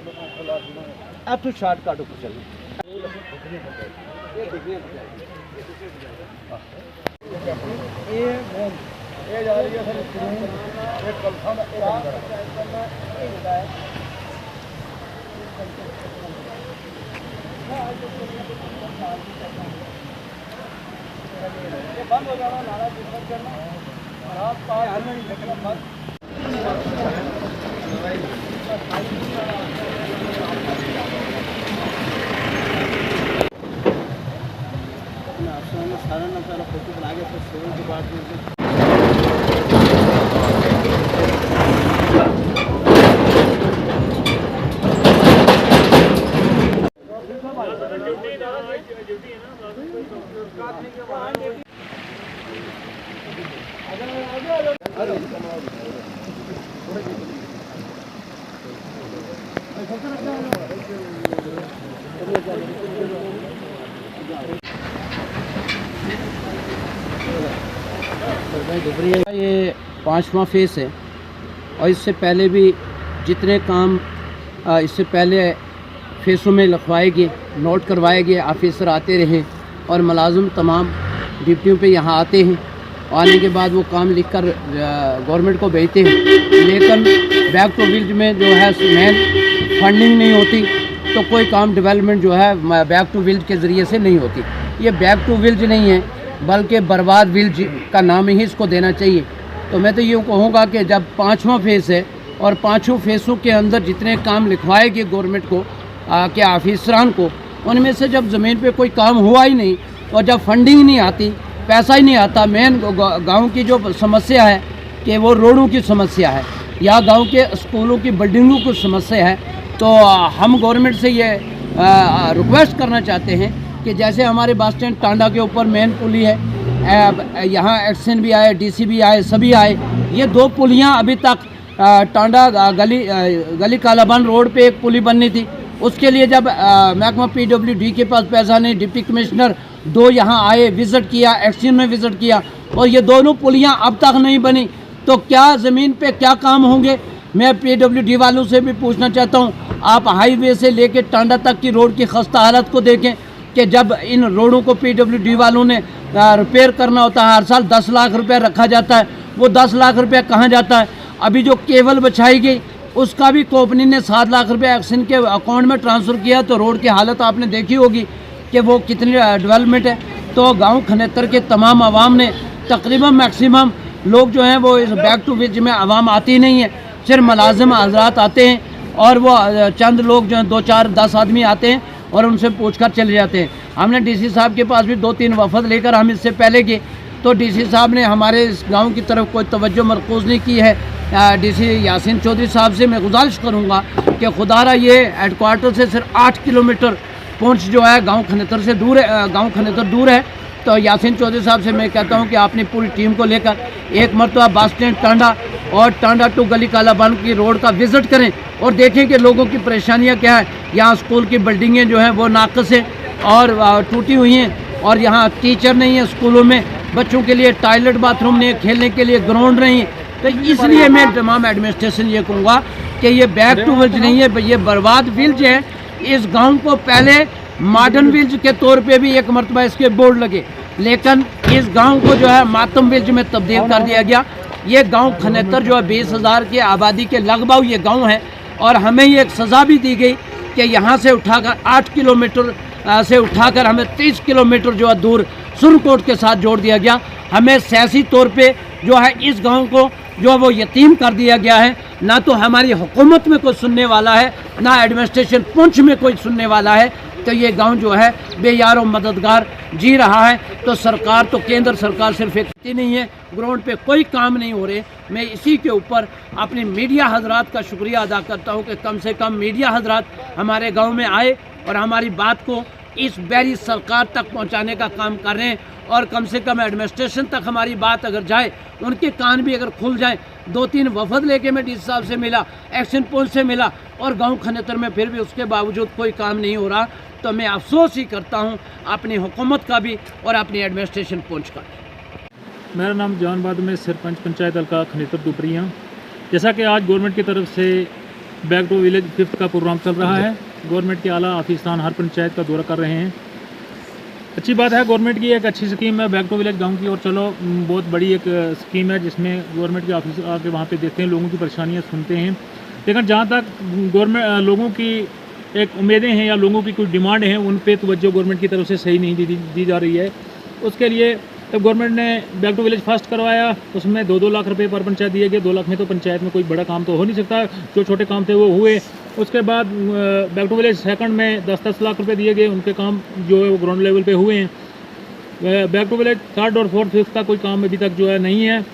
अब तो शॉर्ट काटो कुछ चलो ये जा रही है सर एक कलसा बंद हो जाना नाला बंद करना रात पार बंद सारा ना सारा फोटो बना के फिर सोने के बाद ये 5वां फेस है और इससे पहले भी जितने काम इससे पहले फेसों में लिखवाए गए, नोट करवाए गए, ऑफिसर आते रहे और मुलाजिम तमाम ड्यूटियों पे यहाँ आते हैं। आने के बाद वो काम लिखकर गवर्नमेंट को भेजते हैं, लेकिन बैक टू विलेज में जो है मेन फंडिंग नहीं होती, तो कोई काम डेवलपमेंट जो है बैक टू विलेज के ज़रिए से नहीं होती। ये बैक टू विलेज नहीं है बल्कि बर्बाद विलेज का नाम ही इसको देना चाहिए। तो मैं तो यूँ कहूँगा कि जब 5वां फेस है और 5 फेसों के अंदर जितने काम लिखवाए गए गवर्नमेंट को के ऑफिसरान को, उनमें से जब ज़मीन पे कोई काम हुआ ही नहीं और जब फंडिंग नहीं आती, पैसा ही नहीं आता, मेन गांव की जो समस्या है कि वो रोडों की समस्या है या गांव के स्कूलों की बिल्डिंगों की समस्या है, तो हम गवर्नमेंट से ये रिक्वेस्ट करना चाहते हैं कि जैसे हमारे बस स्टैंड टांडा के ऊपर मेन पुली है, यहाँ एक्शन भी आए, डीसी भी आए, सभी आए, ये 2 पुलियाँ अभी तक टांडा गली कालाबन रोड पे एक पुली बननी थी, उसके लिए जब महकमा PWD के पास पैसा नहीं, डिप्टी कमिश्नर 2 यहाँ आए, विज़िट किया, एक्शन में विज़िट किया और ये दोनों पुलियाँ अब तक नहीं बनी, तो क्या ज़मीन पे क्या काम होंगे। मैं PWD वालों से भी पूछना चाहता हूँ, आप हाईवे से लेकर टांडा तक की रोड की खस्ता हालत को देखें कि जब इन रोडों को PWD वालों ने रिपेयर करना होता है, हर साल 10 लाख रुपए रखा जाता है, वो 10 लाख रुपए कहाँ जाता है। अभी जो केबल बिछाई गई उसका भी कंपनी ने 7 लाख रुपए एक्शन के अकाउंट में ट्रांसफ़र किया, तो रोड की हालत आपने देखी होगी कि वो कितनी डेवलपमेंट है। तो गांव खनेतर के तमाम आवाम ने तकरीबन मैक्सिमम लोग जो हैं वो इस बैक टू विलेज में आवाम आती नहीं है, सिर्फ मुलाजिम हजरात आते हैं और वो चंद लोग जो हैं 2, 4, 10 आदमी आते हैं और उनसे पूछकर चले जाते हैं। हमने डीसी साहब के पास भी 2-3 वफद लेकर हम इससे पहले गए, तो डीसी साहब ने हमारे इस गांव की तरफ कोई तवज्जो मरकूज़ नहीं की है। डीसी यासीन चौधरी साहब से मैं गुजारिश करूंगा कि खुदारा ये हेडक्वार्टर से सिर्फ 8 किलोमीटर पहुँच जो है गांव खनेतर से दूर है, गांव खनेतर दूर है। तो यासीन चौधरी साहब से मैं कहता हूं कि आपने पूरी टीम को लेकर एक मरतबा बस स्टैंड टांडा और टांडा टू गली कालाबन की रोड का विज़िट करें और देखें कि लोगों की परेशानियां क्या है। यहाँ स्कूल की बिल्डिंगें जो हैं वो नाक़िस हैं और टूटी हुई हैं, और यहाँ टीचर नहीं है, स्कूलों में बच्चों के लिए टॉयलेट बाथरूम नहीं है, खेलने के लिए ग्राउंड नहीं है। तो इसलिए मैं तमाम एडमिनिस्ट्रेशन ये कहूँगा कि ये बैक टू विलेज नहीं है, ये बर्बाद विलेज है। इस गाँव को पहले मॉडर्न विलेज के तौर पे भी एक मरतबा इसके बोर्ड लगे, लेकिन इस गांव को जो है मातम विलेज में तब्दील कर दिया गया। ये गांव खनेतर जो है 20,000 की आबादी के लगभग ये गांव है, और हमें ये एक सज़ा भी दी गई कि यहाँ से उठाकर 8 किलोमीटर से उठाकर हमें 30 किलोमीटर जो है दूर सुरकोट के साथ जोड़ दिया गया। हमें सियासी तौर पे जो है इस गाँव को जो है वो यतीम कर दिया गया है। ना तो हमारी हुकूमत में कोई सुनने वाला है, ना एडमिनिस्ट्रेशन पुंछ में कोई सुनने वाला है। तो ये गांव जो है बेयार और मददगार जी रहा है। तो सरकार, तो केंद्र सरकार सिर्फ एक नहीं है, ग्राउंड पे कोई काम नहीं हो रहे। मैं इसी के ऊपर अपने मीडिया हजरात का शुक्रिया अदा करता हूं कि कम से कम मीडिया हजरात हमारे गांव में आए और हमारी बात को इस बैरी सरकार तक पहुंचाने का काम कर रहे हैं। और कम से कम एडमिनिस्ट्रेशन तक हमारी बात अगर जाए, उनके कान भी अगर खुल जाए। 2-3 वफद लेके मैं डीसी साहब से मिला, एक्शन पोस्ट से मिला, और गांव खनेतर में फिर भी उसके बावजूद कोई काम नहीं हो रहा। तो मैं अफसोस ही करता हूं अपनी हुकूमत का भी और अपनी एडमिनिस्ट्रेशन पहुँच का। मेरा नाम जान बहादुर, मैं सरपंच पंचायत हल्का खनेतर दुपरिया। जैसा कि आज गवर्नमेंट की तरफ से बैक टू विलेज 5th का प्रोग्राम चल रहा है। गवर्नमेंट के आला अफसरान हर पंचायत का दौरा कर रहे हैं। अच्छी बात है, गवर्नमेंट की एक अच्छी स्कीम है बैक टू विलेज गांव की, और चलो बहुत बड़ी एक स्कीम है जिसमें गवर्नमेंट के ऑफिसर आके वहाँ पे देखते हैं, लोगों की परेशानियाँ सुनते हैं। लेकिन जहाँ तक गवर्नमेंट लोगों की एक उम्मीदें हैं या लोगों की कुछ डिमांड है, उन पे तवज्जो गवर्नमेंट की तरफ से सही नहीं दी जा रही है। उसके लिए तब गवर्नमेंट ने बैक टू विलेज फर्स्ट करवाया, उसमें 2-2 लाख रुपए पर पंचायत दिए गए। 2 लाख में तो पंचायत में कोई बड़ा काम तो हो नहीं सकता, जो छोटे काम थे वो हुए। उसके बाद बैक टू विलेज सेकंड में 10-10 लाख रुपए दिए गए, उनके काम जो है वो ग्राउंड लेवल पे हुए हैं। बैक टू विलेज 3rd और 4th 5th का कोई काम अभी तक जो है नहीं है।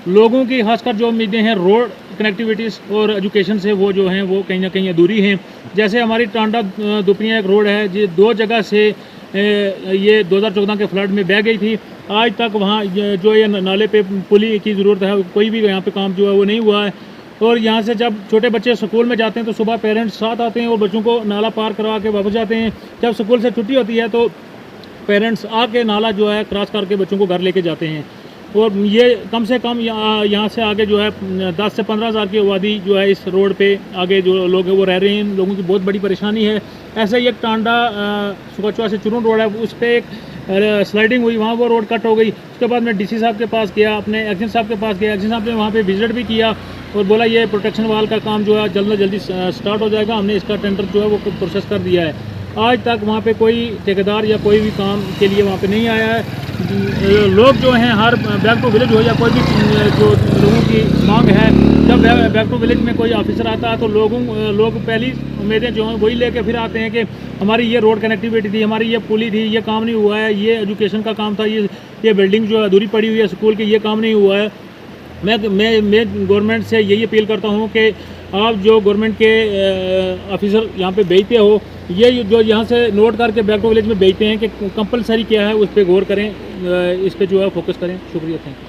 लोगों की खासकर जो उम्मीदें हैं रोड कनेक्टिविटीज़ और एजुकेशन से, वो जो हैं वो कहीं ना कहीं अधूरी हैं। जैसे हमारी टांडा दुपनिया एक रोड है जो 2 जगह से ये 2014 के फ्लड में बह गई थी। आज तक वहाँ जो ये नाले पे पुली की ज़रूरत है, कोई भी यहाँ पे काम जो है वो नहीं हुआ है। और यहाँ से जब छोटे बच्चे स्कूल में जाते हैं तो सुबह पेरेंट्स साथ आते हैं और बच्चों को नाला पार करवा के वापस जाते हैं। जब स्कूल से छुट्टी होती है तो पेरेंट्स आके नाला जो है क्रॉस करके बच्चों को घर लेके जाते हैं। और ये कम से कम यहाँ से आगे जो है 10 से 15 हज़ार की आबादी जो है इस रोड पे आगे जो लोग हैं वो रह रहे हैं। लोगों की बहुत बड़ी परेशानी है। ऐसे ही एक टांडा सुखचवा से चुरून रोड है, उस पर एक स्लाइडिंग हुई, वहाँ वो रोड कट हो गई। उसके बाद मैं डीसी साहब के पास गया, अपने एक्शन साहब के पास गया। एक्शन साहब ने वहाँ पे विजिट भी किया और बोला ये प्रोटेक्शन वाल का काम जो है जल्द से जल्दी स्टार्ट हो जाएगा, हमने इसका टेंडर जो है वो प्रोसेस कर दिया है। आज तक वहाँ पे कोई ठेकेदार या कोई भी काम के लिए वहाँ पे नहीं आया है। लोग जो हैं हर बैक टू विलेज हो या कोई भी जो लोगों की मांग है, जब बैक टू विलेज में कोई ऑफिसर आता है तो लोग पहली उम्मीदें जो हैं वही लेके फिर आते हैं कि हमारी ये रोड कनेक्टिविटी थी, हमारी ये पुली थी, ये काम नहीं हुआ है, ये एजुकेशन का काम था, ये बिल्डिंग जो अधूरी पड़ी हुई है स्कूल की, ये काम नहीं हुआ है। मैं गवर्नमेंट से यही अपील करता हूँ कि आप जो गवर्नमेंट के ऑफिसर यहाँ पे भेजते हो, ये जो यहाँ से नोट करके बैक टू विलेज में भेजते हैं कि कंपलसरी क्या है उस पर गौर करें, इस पर जो है फोकस करें। शुक्रिया, थैंक यू।